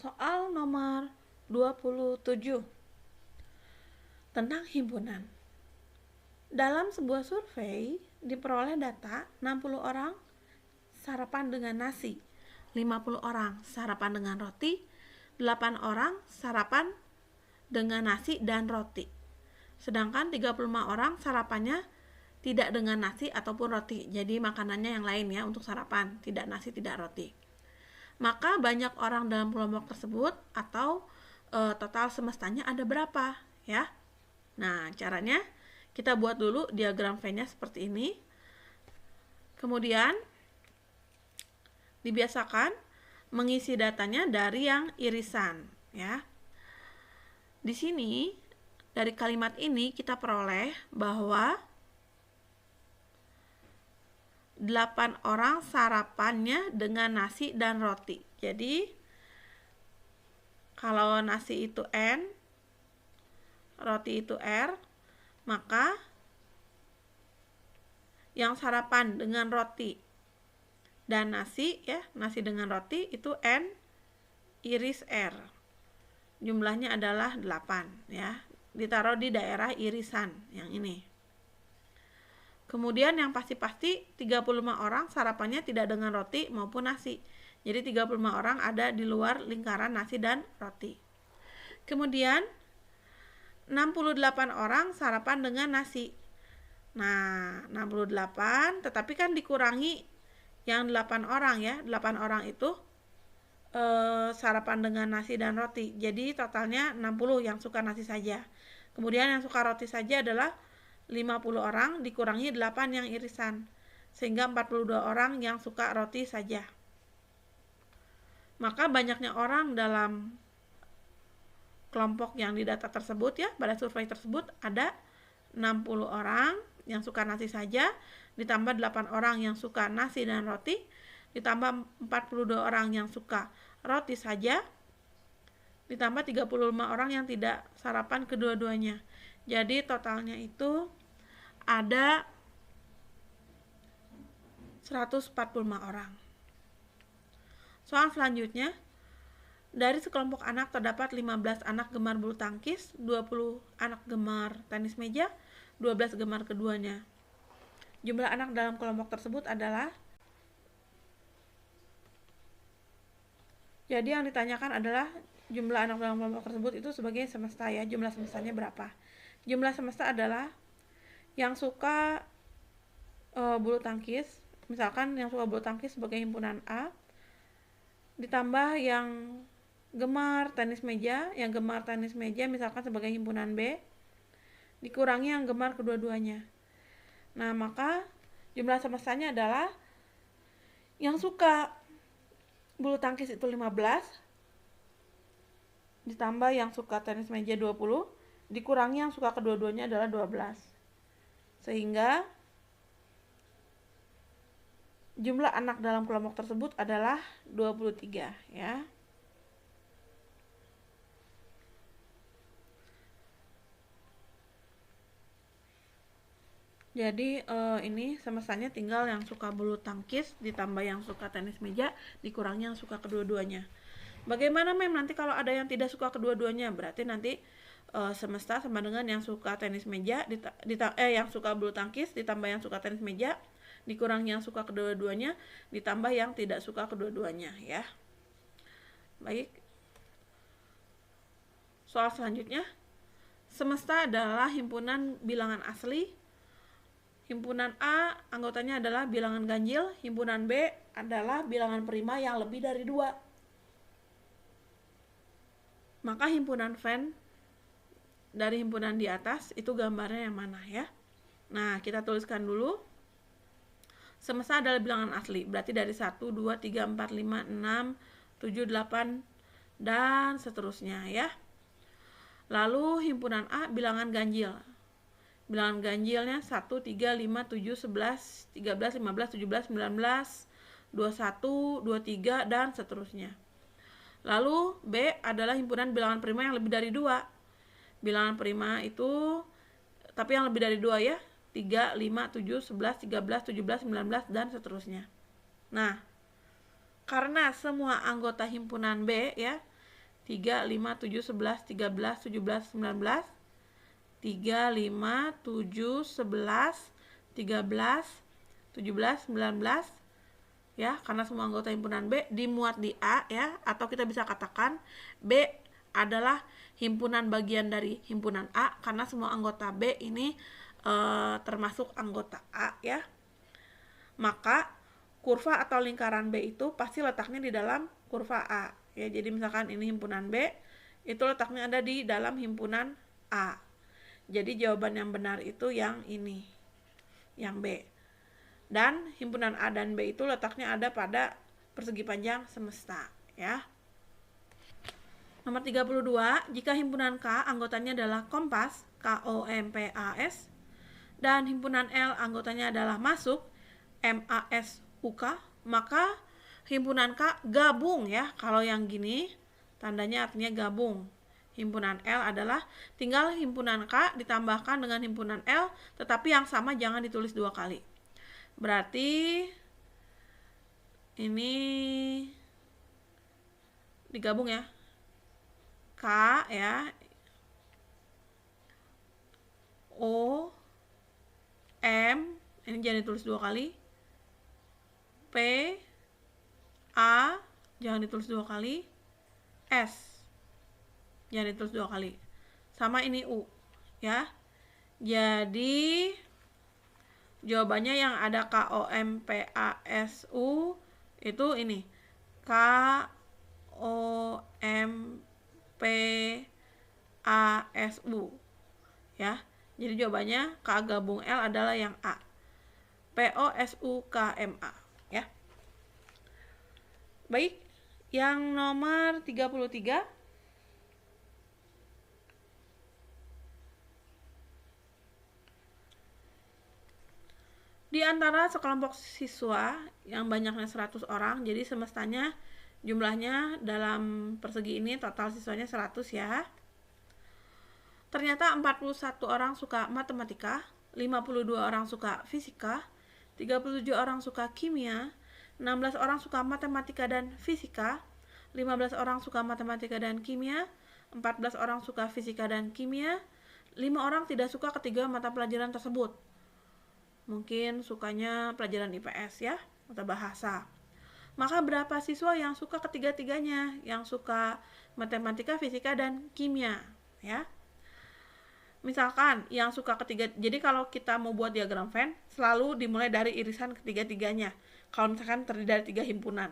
Soal nomor 27 tentang himpunan. Dalam sebuah survei diperoleh data 60 orang sarapan dengan nasi, 50 orang sarapan dengan roti, 8 orang sarapan dengan nasi dan roti. Sedangkan 35 orang sarapannya tidak dengan nasi ataupun roti. Jadi makanannya yang lain ya untuk sarapan, tidak nasi, tidak roti. Maka banyak orang dalam kelompok tersebut atau total semestanya ada berapa ya. Nah, caranya kita buat dulu diagram Venn-nya seperti ini. Kemudian dibiasakan mengisi datanya dari yang irisan ya. Di sini dari kalimat ini kita peroleh bahwa 8 orang sarapannya dengan nasi dan roti. Jadi kalau nasi itu N, roti itu R, maka yang sarapan dengan roti dan nasi ya, nasi dengan roti itu N iris R. Jumlahnya adalah 8 ya. Ditaruh di daerah irisan yang ini. Kemudian yang pasti-pasti 35 orang sarapannya tidak dengan roti maupun nasi. Jadi 35 orang ada di luar lingkaran nasi dan roti. Kemudian 68 orang sarapan dengan nasi. Nah, 68 tetapi kan dikurangi yang 8 orang ya. 8 orang itu sarapan dengan nasi dan roti. Jadi totalnya 60 yang suka nasi saja. Kemudian yang suka roti saja adalah 50 orang dikurangi 8 yang irisan, sehingga 42 orang yang suka roti saja. Maka banyaknya orang dalam kelompok yang didata tersebut ya, pada survei tersebut ada 60 orang yang suka nasi saja, ditambah 8 orang yang suka nasi dan roti, ditambah 42 orang yang suka roti saja, ditambah 35 orang yang tidak sarapan kedua-duanya. Jadi totalnya itu ada 145 orang. Soal selanjutnya, dari sekelompok anak terdapat 15 anak gemar bulu tangkis, 20 anak gemar tenis meja, 12 gemar keduanya. Jumlah anak dalam kelompok tersebut adalah, jadi yang ditanyakan adalah jumlah anak dalam kelompok tersebut itu sebagai semesta ya, jumlah semestanya berapa. Jumlah semesta adalah yang suka bulu tangkis, misalkan yang suka bulu tangkis sebagai himpunan A, ditambah yang gemar tenis meja, misalkan sebagai himpunan B, dikurangi yang gemar kedua-duanya. Nah, maka jumlah semestanya adalah yang suka bulu tangkis itu 15, ditambah yang suka tenis meja 20, dikurangi yang suka kedua-duanya adalah 12. Sehingga jumlah anak dalam kelompok tersebut adalah 23 ya. Jadi ini semestanya tinggal yang suka bulu tangkis ditambah yang suka tenis meja dikurangi yang suka kedua-duanya. Bagaimana Mem nanti kalau ada yang tidak suka kedua-duanya? Berarti nanti semesta sama dengan yang suka tenis meja yang suka bulu tangkis ditambah yang suka tenis meja dikurangi yang suka kedua-duanya ditambah yang tidak suka kedua-duanya ya. Baik. Soal selanjutnya, semesta adalah himpunan bilangan asli. Himpunan A anggotanya adalah bilangan ganjil, himpunan B adalah bilangan prima yang lebih dari 2. Maka himpunan Venn dari himpunan di atas itu gambarnya yang mana ya? Nah, kita tuliskan dulu. Semesta adalah bilangan asli, berarti dari 1, 2, 3, 4, 5, 6, 7, 8, dan seterusnya ya. Lalu himpunan A bilangan ganjil. Bilangan ganjilnya 1, 3, 5, 7, 11, 13, 15, 17, 19, 21, 23, dan seterusnya. Lalu B adalah himpunan bilangan prima yang lebih dari 2. Bilangan prima itu, tapi yang lebih dari 2 ya, 3, 5, 7, 11, 13, 17, 19, dan seterusnya. Nah, karena semua anggota himpunan B ya 3, 5, 7, 11, 13, 17, 19. 3, 5, 7, 11, 13, 17, 19. Ya, karena semua anggota himpunan B dimuat di A ya, atau kita bisa katakan B adalah himpunan bagian dari himpunan A karena semua anggota B ini termasuk anggota A ya. Maka kurva atau lingkaran B itu pasti letaknya di dalam kurva A ya. Jadi misalkan ini himpunan B, itu letaknya ada di dalam himpunan A. Jadi jawaban yang benar itu yang ini, yang B. Dan himpunan A dan B itu letaknya ada pada persegi panjang semesta ya. Nomor 32, jika himpunan K anggotanya adalah kompas, KOMPAS, dan himpunan L anggotanya adalah masuk, MASUK, maka himpunan K gabung ya. Kalau yang gini tandanya artinya gabung. Himpunan L adalah tinggal himpunan K ditambahkan dengan himpunan L, tetapi yang sama jangan ditulis dua kali. Berarti ini digabung ya. K ya. O M, ini jangan ditulis dua kali. P A, jangan ditulis dua kali. S, jangan ditulis dua kali. Sama ini U ya. Jadi jawabannya yang ada KOMPASU itu ini, KOMPASU ya. Jadi jawabannya K gabung L adalah yang A, POSUKMA ya. Baik, yang nomor 33, di antara sekelompok siswa yang banyaknya 100 orang, jadi semestanya jumlahnya dalam persegi ini total siswanya 100 ya. Ternyata 41 orang suka matematika, 52 orang suka fisika, 37 orang suka kimia, 16 orang suka matematika dan fisika, 15 orang suka matematika dan kimia, 14 orang suka fisika dan kimia, 5 orang tidak suka ketiga mata pelajaran tersebut. Mungkin sukanya pelajaran IPS ya, atau bahasa. Maka berapa siswa yang suka ketiga-tiganya, yang suka matematika, fisika, dan kimia ya. Misalkan yang suka ketiga, jadi kalau kita mau buat diagram Venn, selalu dimulai dari irisan ketiga-tiganya. Kalau misalkan terdiri dari 3 himpunan.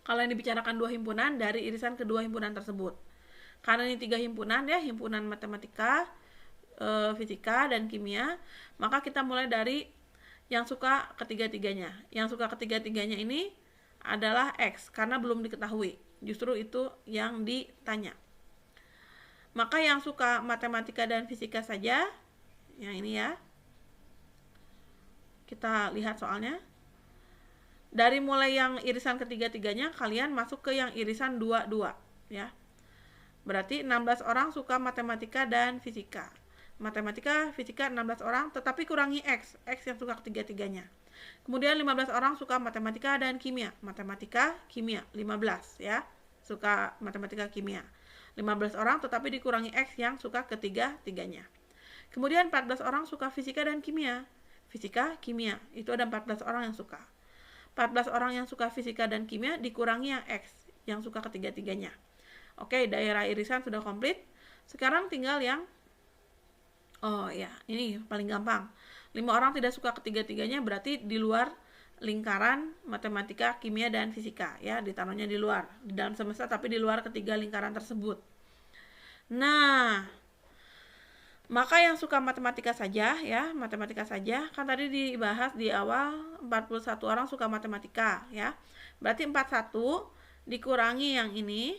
Kalau yang dibicarakan 2 himpunan, dari irisan kedua himpunan tersebut. Karena ini 3 himpunan ya, himpunan matematika, fisika, dan kimia, maka kita mulai dari yang suka ketiga-tiganya. Yang suka ketiga-tiganya ini adalah X, karena belum diketahui. Justru itu yang ditanya. Maka yang suka matematika dan fisika saja, yang ini ya, kita lihat soalnya. Dari mulai yang irisan ketiga-tiganya, kalian masuk ke yang irisan 2-2 ya. Berarti 16 orang suka matematika dan fisika. Matematika, fisika 16 orang, tetapi kurangi X yang suka ketiga-tiganya. Kemudian 15 orang suka matematika dan kimia. Matematika, kimia 15 ya. Suka matematika, kimia. 15 orang tetapi dikurangi X yang suka ketiga-tiganya. Kemudian 14 orang suka fisika dan kimia. Fisika, kimia, itu ada 14 orang yang suka. 14 orang yang suka fisika dan kimia dikurangi yang X yang suka ketiga-tiganya. Oke, daerah irisan sudah komplit. Sekarang tinggal yang ini paling gampang. 5 orang tidak suka ketiga-tiganya, berarti di luar lingkaran matematika, kimia, dan fisika ya, ditaruhnya di luar, di dalam semesta tapi di luar ketiga lingkaran tersebut. Nah, maka yang suka matematika saja ya, matematika saja, kan tadi dibahas di awal 41 orang suka matematika ya. Berarti 41 dikurangi yang ini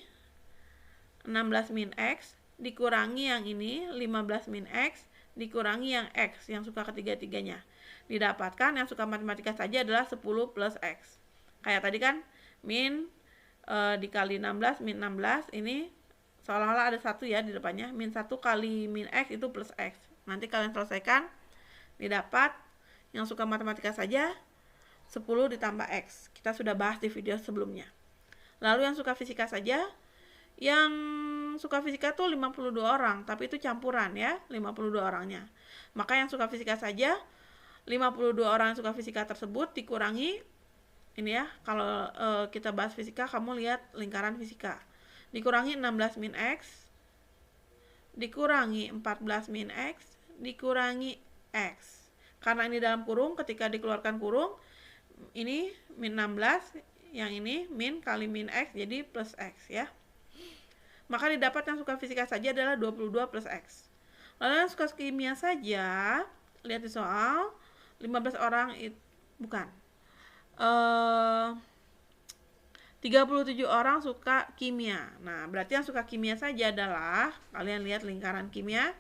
16 min X, dikurangi yang ini 15 min X, dikurangi yang X yang suka ketiga-tiganya. Didapatkan yang suka matematika saja adalah 10 plus X. Kayak tadi kan, min dikali 16, min 16, ini seolah-olah ada 1 ya di depannya. Min 1 kali min X itu plus X. Nanti kalian selesaikan, didapat yang suka matematika saja 10 ditambah X. Kita sudah bahas di video sebelumnya. Lalu yang suka fisika saja, Yang suka fisika tuh 52 orang, tapi itu campuran ya, 52 orangnya. Maka yang suka fisika saja 52 orang yang suka fisika tersebut dikurangi ini ya, kalau kita bahas fisika kamu lihat lingkaran fisika. Dikurangi 16 min X, dikurangi 14 min X, dikurangi X. Karena ini dalam kurung, ketika dikeluarkan kurung, ini min 16, yang ini min kali min X, jadi plus X ya. Maka didapat yang suka fisika saja adalah 22 plus X. Lalu yang suka kimia saja, lihat di soal, 15 orang bukan. 37 orang suka kimia. Nah, berarti yang suka kimia saja adalah, kalian lihat lingkaran kimia,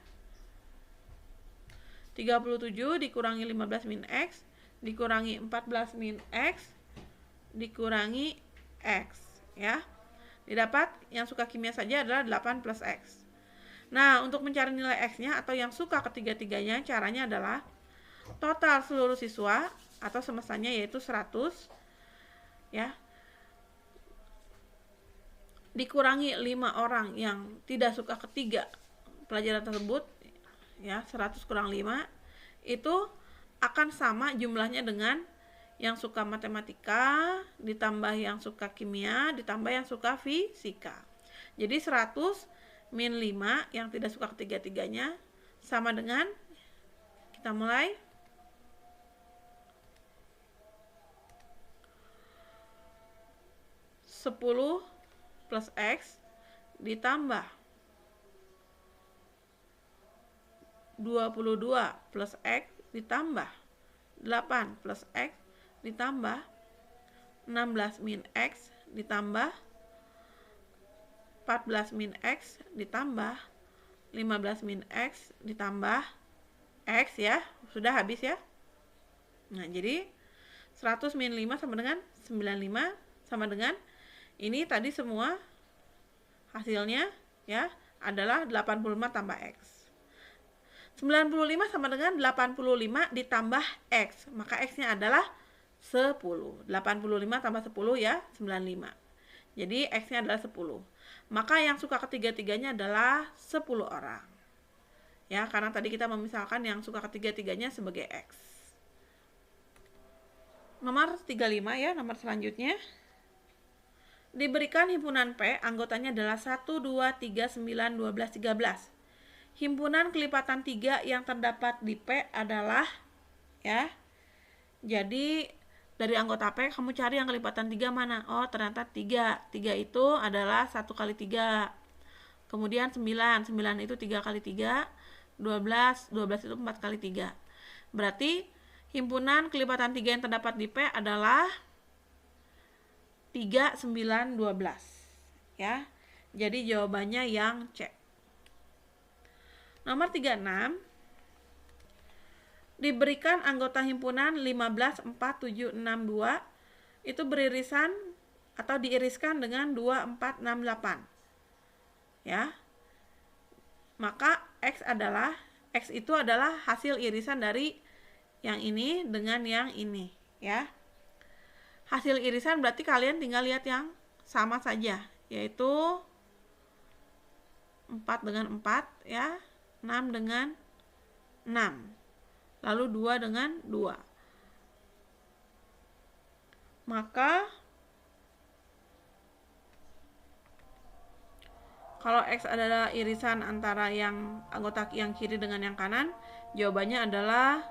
37 dikurangi 15 min X, dikurangi 14 min X, dikurangi X ya. Didapat yang suka kimia saja adalah 8 plus X. Nah, untuk mencari nilai X-nya atau yang suka ketiga-tiganya, caranya adalah total seluruh siswa atau semestanya yaitu 100 ya, dikurangi 5 orang yang tidak suka ketiga pelajaran tersebut ya, 100 kurang 5 itu akan sama jumlahnya dengan yang suka matematika ditambah yang suka kimia ditambah yang suka fisika. Jadi 100 min 5 yang tidak suka ketiga-tiganya sama dengan, kita mulai, 10 plus X ditambah 22 plus X ditambah 8 plus X ditambah 16 min X ditambah 14 min X ditambah 15 min X ditambah X ya. Sudah habis ya. Nah, jadi 100 min 5 sama dengan 95 sama dengan ini tadi semua hasilnya ya adalah 85 tambah X. 95 sama dengan 85 ditambah X, maka X-nya adalah 10. 85 tambah 10 ya 95. Jadi X-nya adalah 10. Maka yang suka ketiga-tiganya adalah 10 orang. Ya, karena tadi kita memisalkan yang suka ketiga-tiganya sebagai X. Nomor 35 ya, nomor selanjutnya. Diberikan himpunan P, anggotanya adalah 1, 2, 3, 9, 12, 13. Himpunan kelipatan 3 yang terdapat di P adalah ya. Jadi dari anggota P kamu cari yang kelipatan 3 mana? Oh, ternyata 3. 3 itu adalah 1 kali 3. Kemudian 9. 9 itu 3 kali 3. 12. 12 itu 4 kali 3. Berarti himpunan kelipatan 3 yang terdapat di P adalah 3, 9, 12 ya. Jadi jawabannya yang C. Nomor 36. Diberikan anggota himpunan 15, 4, 7, 6, 2 itu beririsan atau diiriskan dengan 2, 4, 6, 8 ya. Maka X itu adalah hasil irisan dari yang ini dengan yang ini ya. Hasil irisan berarti kalian tinggal lihat yang sama saja, yaitu 4 dengan 4 ya, 6 dengan 6, lalu 2 dengan 2. Maka kalau X adalah irisan antara yang anggota yang kiri dengan yang kanan, jawabannya adalah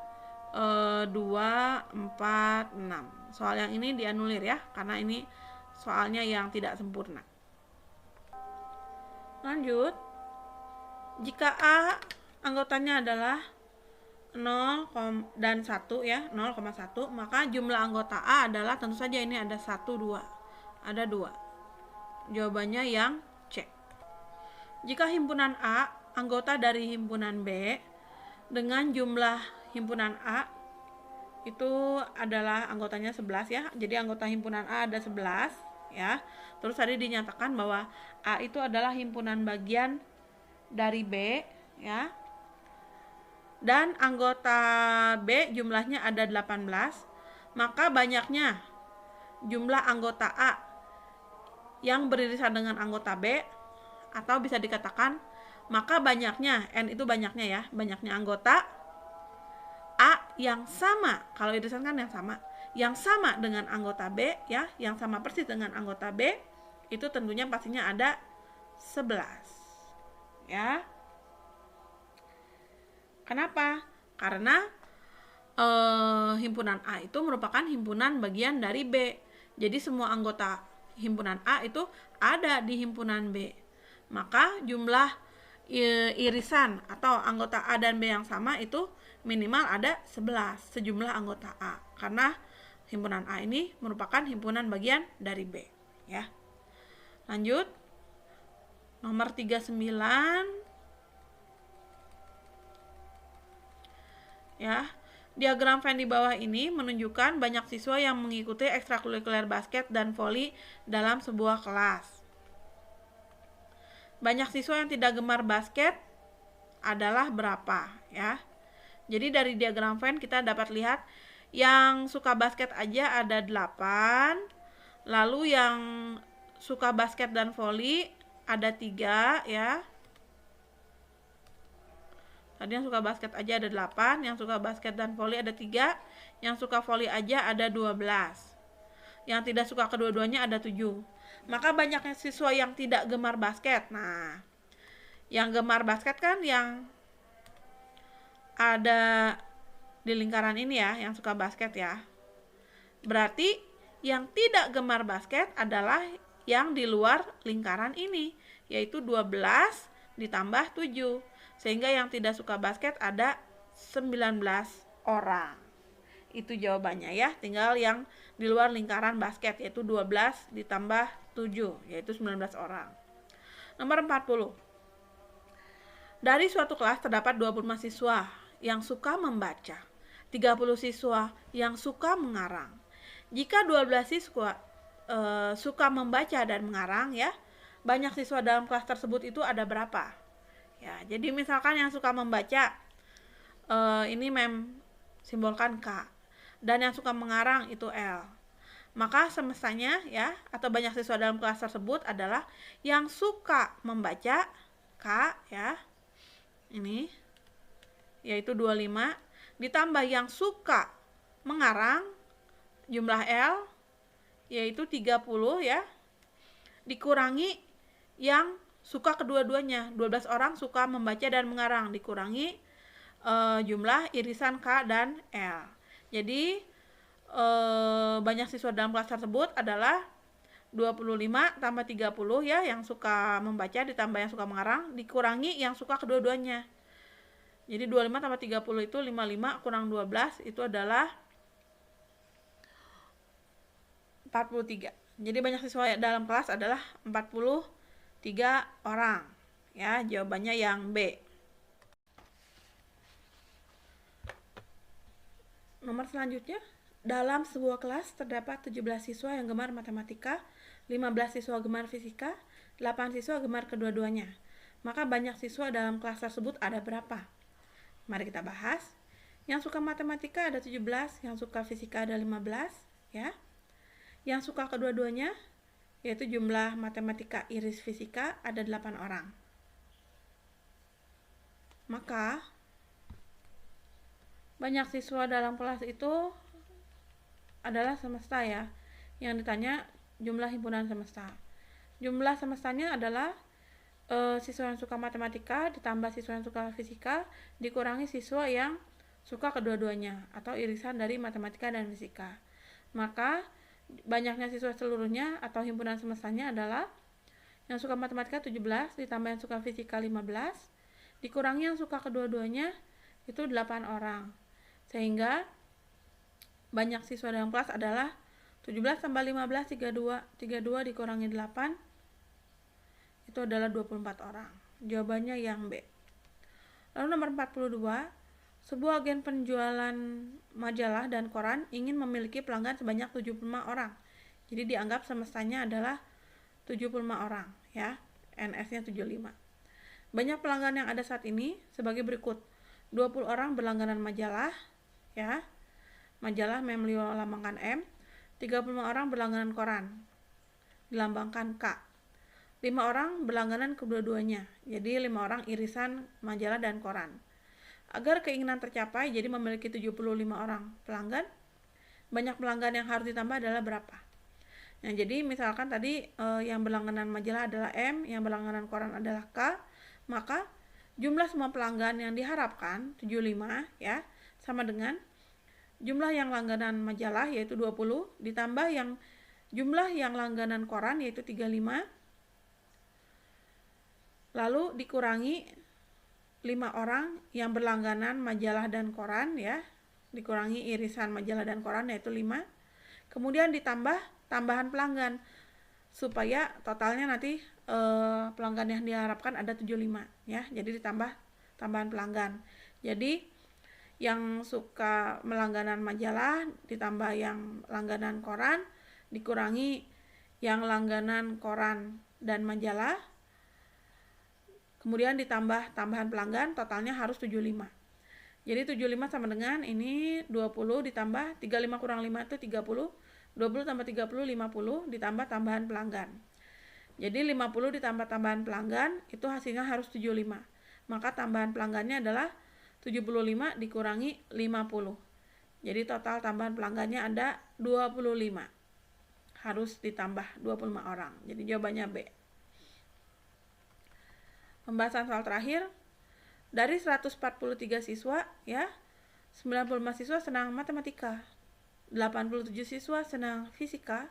2, 4, 6. Soal yang ini dianulir ya, karena ini soalnya yang tidak sempurna. Lanjut. Jika A anggotanya adalah 0 dan 1 ya, 0,1, maka jumlah anggota A adalah tentu saja ini ada 1, 2. Ada 2. Jawabannya yang C. Jika himpunan A anggota dari himpunan B dengan jumlah himpunan A itu adalah anggotanya 11 ya. Jadi anggota himpunan A ada 11 ya. Terus tadi dinyatakan bahwa A itu adalah himpunan bagian dari B ya. Dan anggota B jumlahnya ada 18, maka banyaknya jumlah anggota A yang beririsan dengan anggota B atau bisa dikatakan maka banyaknya, N itu banyaknya ya, banyaknya anggota A yang sama, kalau irisan kan yang sama dengan anggota B ya, yang sama persis dengan anggota B, itu tentunya pastinya ada 11 ya. Kenapa? Karena himpunan A itu merupakan himpunan bagian dari B. Jadi semua anggota himpunan A itu ada di himpunan B. Maka jumlah irisan atau anggota A dan B yang sama itu minimal ada 11 sejumlah anggota A. Karena himpunan A ini merupakan himpunan bagian dari B ya. Lanjut. Nomor 39 ya. Diagram Venn di bawah ini menunjukkan banyak siswa yang mengikuti ekstrakurikuler basket dan voli dalam sebuah kelas. Banyak siswa yang tidak gemar basket adalah berapa ya. Jadi dari diagram Venn kita dapat lihat yang suka basket aja ada 8, lalu yang suka basket dan voli ada 3 ya. Tadi yang suka basket aja ada 8, yang suka basket dan voli ada 3, yang suka voli aja ada 12. Yang tidak suka kedua-duanya ada 7. Maka banyaknya siswa yang tidak gemar basket. Nah, yang gemar basket kan yang ada di lingkaran ini ya, yang suka basket ya. Berarti yang tidak gemar basket adalah yang di luar lingkaran ini, yaitu 12 ditambah 7. Sehingga yang tidak suka basket ada 19 orang. Itu jawabannya ya. Tinggal yang di luar lingkaran basket, yaitu 12 ditambah 7, yaitu 19 orang. Nomor 40. Dari suatu kelas terdapat 20 mahasiswa yang suka membaca, 30 siswa yang suka mengarang. Jika 12 siswa suka membaca dan mengarang ya, banyak siswa dalam kelas tersebut itu ada berapa? Ya, jadi misalkan yang suka membaca ini simbolkan K, dan yang suka mengarang itu L. Maka semestanya ya, atau banyak siswa dalam kelas tersebut adalah yang suka membaca K ya. Ini yaitu 25 ditambah yang suka mengarang jumlah L yaitu 30 ya. Dikurangi yang suka kedua-duanya, 12 orang suka membaca dan mengarang, dikurangi jumlah irisan K dan L. Jadi banyak siswa dalam kelas tersebut adalah 25 tambah 30 ya, yang suka membaca ditambah yang suka mengarang, dikurangi yang suka kedua-duanya. Jadi 25 tambah 30 itu 55 kurang 12 itu adalah 43. Jadi banyak siswa dalam kelas adalah 43 orang. Ya, jawabannya yang B. Nomor selanjutnya, dalam sebuah kelas terdapat 17 siswa yang gemar matematika, 15 siswa gemar fisika, 8 siswa gemar kedua-duanya. Maka banyak siswa dalam kelas tersebut ada berapa? Mari kita bahas. Yang suka matematika ada 17, yang suka fisika ada 15, ya. Yang suka kedua-duanya yaitu jumlah matematika iris fisika ada 8 orang. Maka banyak siswa dalam kelas itu adalah semesta ya. Yang ditanya jumlah himpunan semesta. Jumlah semestanya adalah siswa yang suka matematika ditambah siswa yang suka fisika dikurangi siswa yang suka kedua-duanya atau irisan dari matematika dan fisika. Maka banyaknya siswa seluruhnya atau himpunan semestanya adalah yang suka matematika 17 ditambah yang suka fisika 15 dikurangi yang suka kedua-duanya itu 8 orang. Sehingga banyak siswa dalam kelas adalah 17 tambah 15 32 dikurangi 8 itu adalah 24 orang. Jawabannya yang B. Lalu nomor 42, sebuah agen penjualan majalah dan koran ingin memiliki pelanggan sebanyak 75 orang. Jadi dianggap semestanya adalah 75 orang ya. NS-nya 75. Banyak pelanggan yang ada saat ini sebagai berikut. 20 orang berlangganan majalah ya. Majalah Memlio lambangkan M. 35 orang berlangganan koran dilambangkan K. 5 orang berlangganan kedua-duanya. Jadi 5 orang irisan majalah dan koran. Agar keinginan tercapai, jadi memiliki 75 orang pelanggan, banyak pelanggan yang harus ditambah adalah berapa? Nah, jadi misalkan tadi yang berlangganan majalah adalah M, yang berlangganan koran adalah K, maka jumlah semua pelanggan yang diharapkan 75 ya, sama dengan jumlah yang langganan majalah yaitu 20 ditambah jumlah yang langganan koran yaitu 35, lalu dikurangi 5 orang yang berlangganan majalah dan koran ya, dikurangi irisan majalah dan koran yaitu 5, kemudian ditambah tambahan pelanggan supaya totalnya nanti pelanggan yang diharapkan ada 75 ya, jadi ditambah tambahan pelanggan. Jadi yang suka melangganan majalah ditambah yang langganan koran dikurangi yang langganan koran dan majalah, kemudian ditambah tambahan pelanggan, totalnya harus 75. Jadi 75 sama dengan ini 20 ditambah 35 kurang 5 itu 30. 20 tambah 30 50 ditambah tambahan pelanggan. Jadi 50 ditambah tambahan pelanggan itu hasilnya harus 75. Maka tambahan pelanggannya adalah 75 dikurangi 50. Jadi total tambahan pelanggannya ada 25. Harus ditambah 25 orang. Jadi jawabannya B. Pembahasan soal terakhir, dari 143 siswa ya, 95 siswa senang matematika, 87 siswa senang fisika,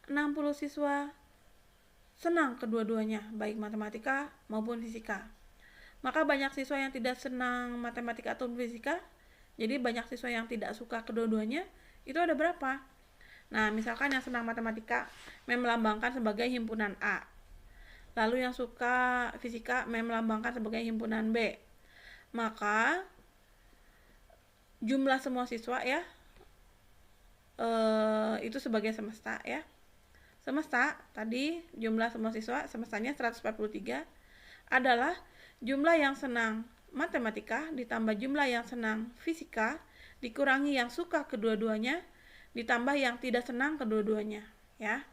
60 siswa senang kedua-duanya, baik matematika maupun fisika. Maka banyak siswa yang tidak senang matematika atau fisika, jadi banyak siswa yang tidak suka kedua-duanya, itu ada berapa? Nah, misalkan yang senang matematika melambangkan sebagai himpunan A. Lalu yang suka fisika melambangkan sebagai himpunan B. Maka jumlah semua siswa ya itu sebagai semesta ya. Semesta tadi jumlah semua siswa semestanya 143 adalah jumlah yang senang matematika ditambah jumlah yang senang fisika dikurangi yang suka kedua-duanya ditambah yang tidak senang kedua-duanya ya.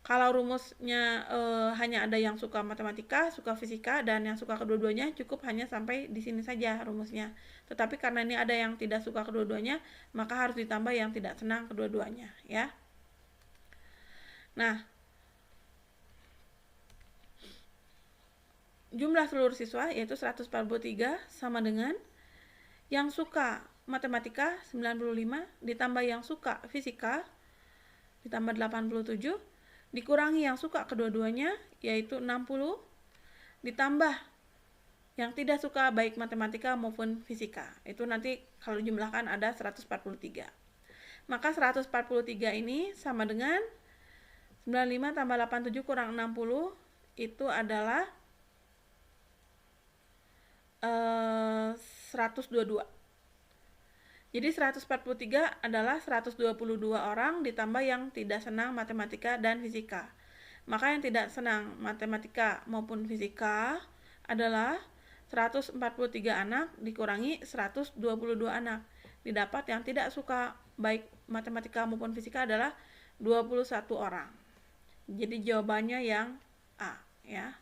Kalau rumusnya hanya ada yang suka matematika, suka fisika, dan yang suka kedua-duanya, cukup hanya sampai di sini saja rumusnya. Tetapi karena ini ada yang tidak suka kedua-duanya, maka harus ditambah yang tidak senang kedua-duanya, ya. Nah, jumlah seluruh siswa yaitu 143 sama dengan yang suka matematika 95 ditambah yang suka fisika ditambah 87 dikurangi yang suka kedua-duanya yaitu 60 ditambah yang tidak suka baik matematika maupun fisika. Itu nanti kalau jumlahkan ada 143. Maka 143 ini sama dengan 95 tambah 87 kurang 60 itu adalah 122. Jadi 143 adalah 122 orang ditambah yang tidak senang matematika dan fisika. Maka yang tidak senang matematika maupun fisika adalah 143 anak dikurangi 122 anak. Didapat yang tidak suka baik matematika maupun fisika adalah 21 orang. Jadi jawabannya yang A ya.